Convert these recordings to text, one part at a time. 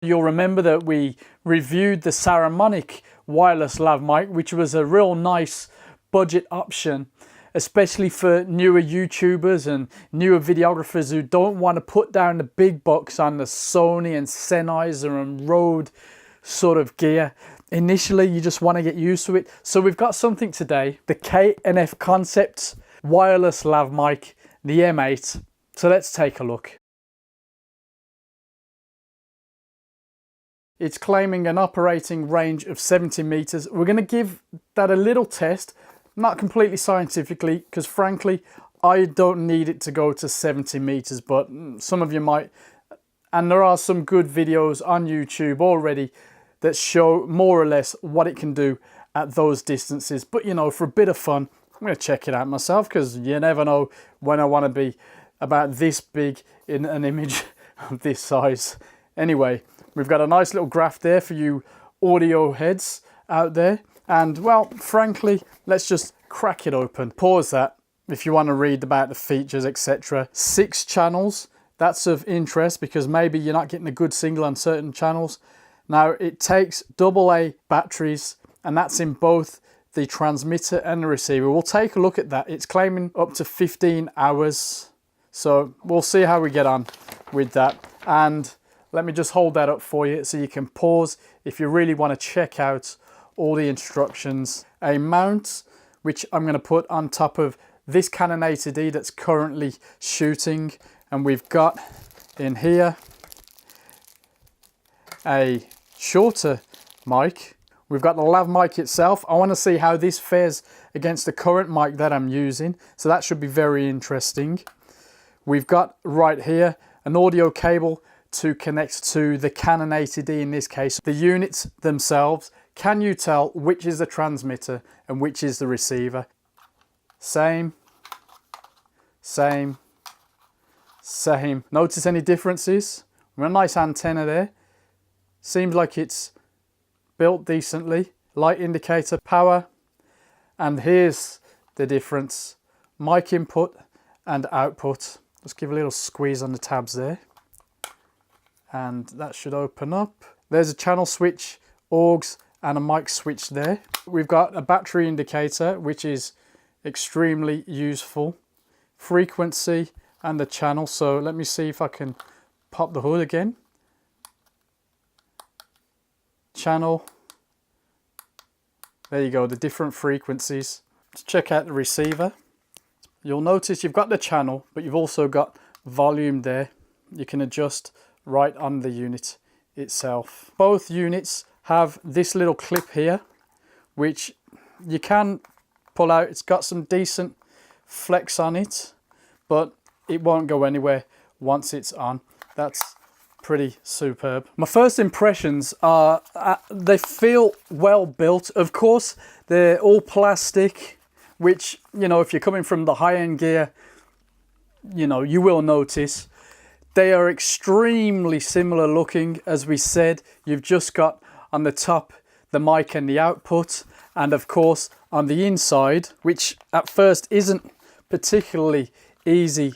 You'll remember that we reviewed the Saramonic wireless lav mic, which was a real nice budget option, especially for newer YouTubers and newer videographers who don't want to put down the big bucks on the Sony and Sennheiser and Rode sort of gear. Initially, you just want to get used to it. So we've got something today, the K&F Concept wireless lav mic, the M-8. So let's take a look. It's claiming an operating range of 70 meters. We're going to give that a little test, not completely scientifically, because frankly, I don't need it to go to 70 meters, but some of you might. And there are some good videos on YouTube already that show more or less what it can do at those distances. But you know, for a bit of fun, I'm going to check it out myself, because you never know when I want to be about this big in an image of this size. Anyway, we've got a nice little graph there for you audio heads out there. And well, frankly, let's just crack it open. Pause that if you want to read about the features, etc. 6 channels. That's of interest because maybe you're not getting a good signal on certain channels. Now, it takes AA batteries, and that's in both the transmitter and the receiver. We'll take a look at that. It's claiming up to 15 hours. So we'll see how we get on with that. And let me just hold that up for you so you can pause if you really want to check out all the instructions. A mount, which I'm going to put on top of this Canon 80D that's currently shooting. And we've got in here a shorter mic. We've got the lav mic itself. I want to see how this fares against the current mic that I'm using. So that should be very interesting. We've got right here an audio cable to connect to the Canon 80D in this case. The units themselves, can you tell which is the transmitter and which is the receiver? Same, same, same. Notice any differences? We've got a nice antenna there. Seems like it's built decently. Light indicator, power. And here's the difference. Mic input and output. Let's give a little squeeze on the tabs there. And that should open up. There's a channel switch, AUX, and a mic switch there. We've got a battery indicator, which is extremely useful. Frequency and the channel. So let me see if I can pop the hood again. Channel. There you go, the different frequencies. Let's check out the receiver. You'll notice you've got the channel, but you've also got volume there. You can adjust right on the unit itself. Both units have this little clip here, which you can pull out. It's got some decent flex on it, but it won't go anywhere once it's on. That's pretty superb. My first impressions are they feel well built. Of course, they're all plastic, which, you know, if you're coming from the high-end gear, you know, you will notice. They are extremely similar looking. As we said, you've just got on the top the mic and the output, and of course on the inside, which at first isn't particularly easy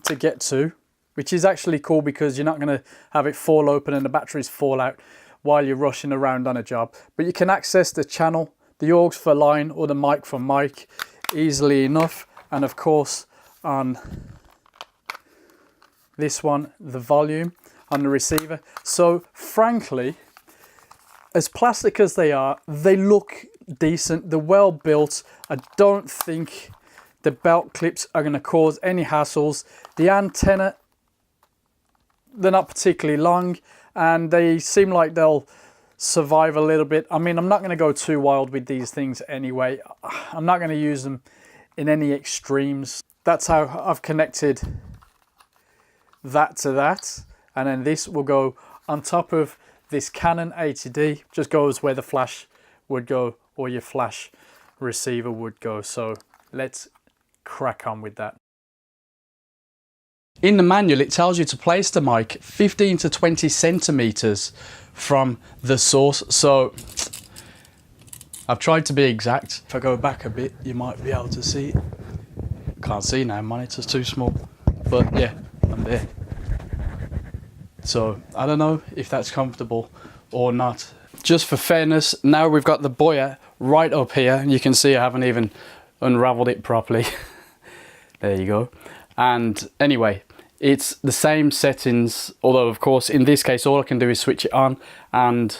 to get to, which is actually cool because you're not going to have it fall open and the batteries fall out while you're rushing around on a job. But you can access the channel, the AUX for line or the mic for mic easily enough. And of course on this one, the volume on the receiver. So frankly, as plastic as they are, they look decent. They're well built. I don't think the belt clips are going to cause any hassles. The antenna, they're not particularly long and they seem like they'll survive a little bit. I mean, I'm not going to go too wild with these things anyway. I'm not going to use them in any extremes. That's how I've connected that to that, and then this will go on top of this Canon 80D. Just goes where the flash would go or your flash receiver would go. So let's crack on with that. In the manual, it tells you to place the mic 15 to 20 centimeters from the source. So I've tried to be exact. If I go back a bit, you might be able to see. Can't see now, monitor's too small. But yeah, I'm there. So I don't know if that's comfortable or not. Just for fairness, now we've got the Boya right up here. You can see I haven't even unraveled it properly. There you go. And anyway, it's the same settings, although of course in this case all I can do is switch it on and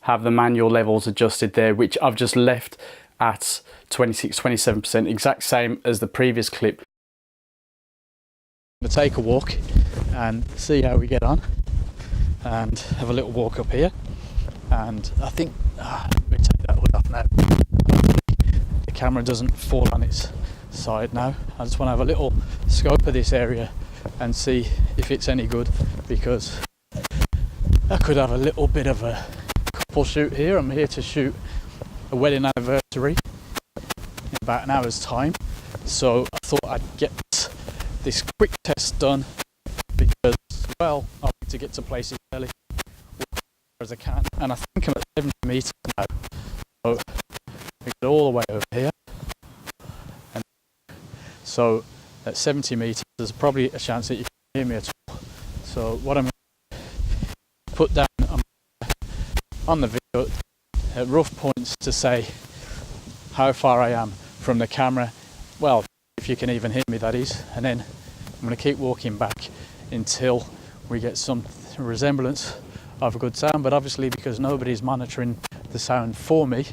have the manual levels adjusted there, which I've just left at 26-27%, exact same as the previous clip. I'm gonna take a walk and see how we get on, and have a little walk up here. And I think let me take that hood off now. The camera doesn't fall on its side now. I just want to have a little scope of this area and see if it's any good, because I could have a little bit of a couple shoot here. I'm here to shoot a wedding anniversary in about an hour's time, so I thought I'd get this quick test done, because, well, I like to get to places early as I can, and I think I'm at 70 meters now, so we get all the way over here, and so at 70 meters there's probably a chance that you can hear me at all. So what I'm going to put down on the video at rough points to say how far I am from the camera, well, if you can even hear me, that is, and then I'm going to keep walking back until we get some resemblance of a good sound. But obviously, because nobody's monitoring the sound for me,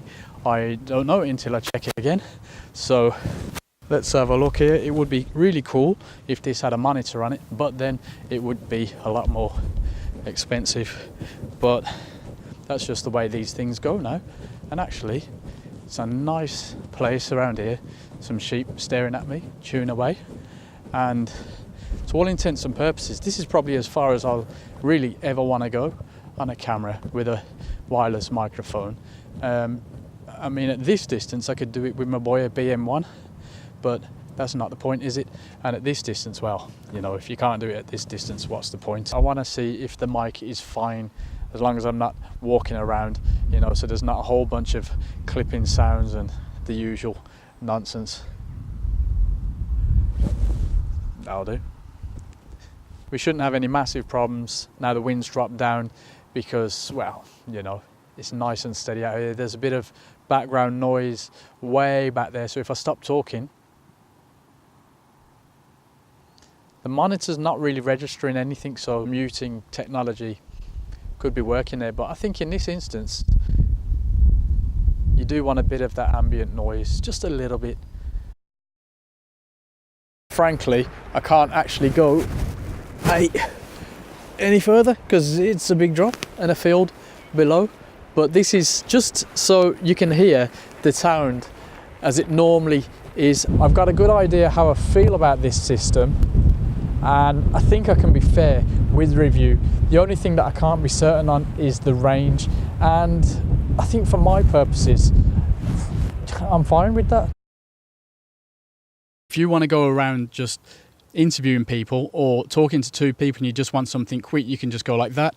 I don't know until I check it again. So let's have a look here. It would be really cool if this had a monitor on it, but then it would be a lot more expensive. But that's just the way these things go now. And actually, it's a nice place around here. Some sheep staring at me, chewing away. And to all intents and purposes, this is probably as far as I'll really ever want to go on a camera with a wireless microphone. I mean, at this distance I could do it with my Boya BM1, but that's not the point, is it? And at this distance, well, you know, if you can't do it at this distance, what's the point? I want to see if the mic is fine, as long as I'm not walking around, you know, so there's not a whole bunch of clipping sounds and the usual nonsense. That'll do. We shouldn't have any massive problems now the wind's dropped down, because, well, you know, it's nice and steady out here. There's a bit of background noise way back there, so if I stop talking, the monitor's not really registering anything, so muting technology could be working there. But I think in this instance you do want a bit of that ambient noise, just a little bit. Frankly, I can't actually go any further because it's a big drop and a field below, but this is just so you can hear the sound as it normally is. I've got a good idea how I feel about this system, and I think I can be fair with review. The only thing that I can't be certain on is the range, and I think for my purposes I'm fine with that. If you want to go around just interviewing people or talking to two people and you just want something quick, you can just go like that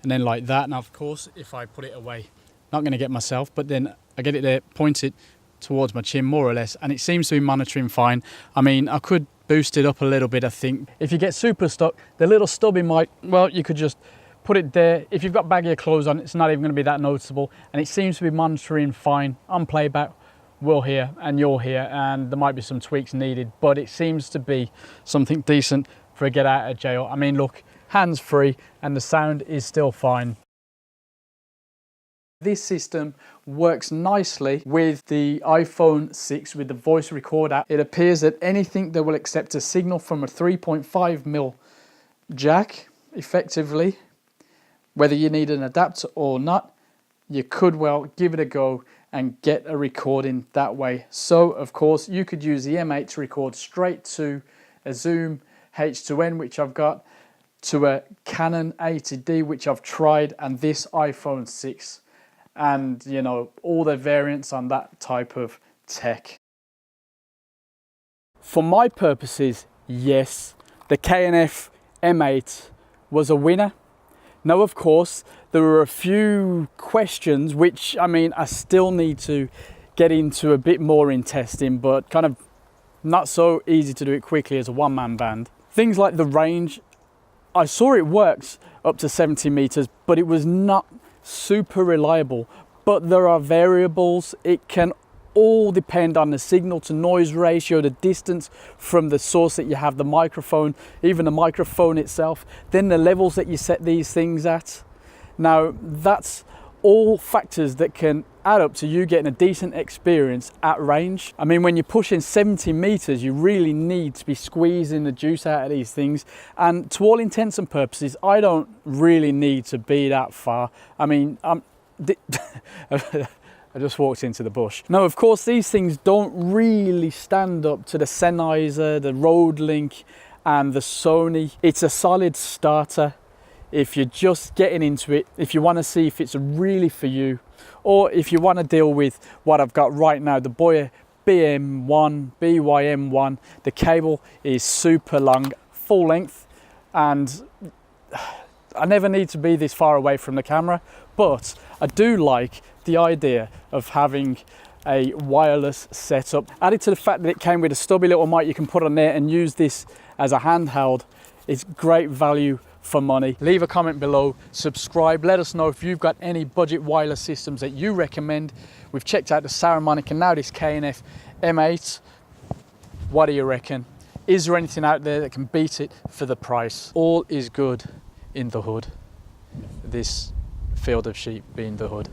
and then like that. Now of course, if I put it away, not going to get myself, but then I get it there, point it towards my chin more or less, and it seems to be monitoring fine. I mean, I could boost it up a little bit, I think. If you get super stuck, the little stubby mic, well, you could just put it there. If you've got baggier clothes on, it's not even going to be that noticeable, and it seems to be monitoring fine. On playback, we'll hear and you'll hear, and there might be some tweaks needed, but it seems to be something decent for a get out of jail. I mean, look, hands free and the sound is still fine. This system works nicely with the iPhone 6 with the voice record app. It appears that anything that will accept a signal from a 3.5mm jack effectively, whether you need an adapter or not, you could well give it a go and get a recording that way. So of course you could use the M-8 to record straight to a Zoom H2N, which I've got, to a Canon 80D, which I've tried, and this iPhone 6, and you know, all the variants on that type of tech. For my purposes, yes, the K&F M8 was a winner. Now, of course, there were a few questions which, I mean, I still need to get into a bit more in testing, but kind of not so easy to do it quickly as a one-man band. Things like the range, I saw it works up to 70 meters, but it was not super reliable. But there are variables. It can all depend on the signal to noise ratio, the distance from the source that you have, the microphone, even the microphone itself, then the levels that you set these things at. Now, that's all factors that can add up to you getting a decent experience at range. I mean, when you're pushing 70 meters, you really need to be squeezing the juice out of these things. And to all intents and purposes, I don't really need to be that far. I mean, I just walked into the bush. Now, of course, these things don't really stand up to the Sennheiser, the Rode Link, and the Sony. It's a solid starter if you're just getting into it, if you want to see if it's really for you, or if you want to deal with what I've got right now, the Boya BYM1. The cable is super long, full length, and I never need to be this far away from the camera, but I do like the idea of having a wireless setup. Added to the fact that it came with a stubby little mic you can put on there and use this as a handheld, it's great value for money. Leave a comment below, subscribe, let us know if you've got any budget wireless systems that you recommend. We've checked out the Saramonic and now this K&F M8. What do you reckon? Is there anything out there that can beat it for the price? All is good in the hood. This field of sheep being the hood.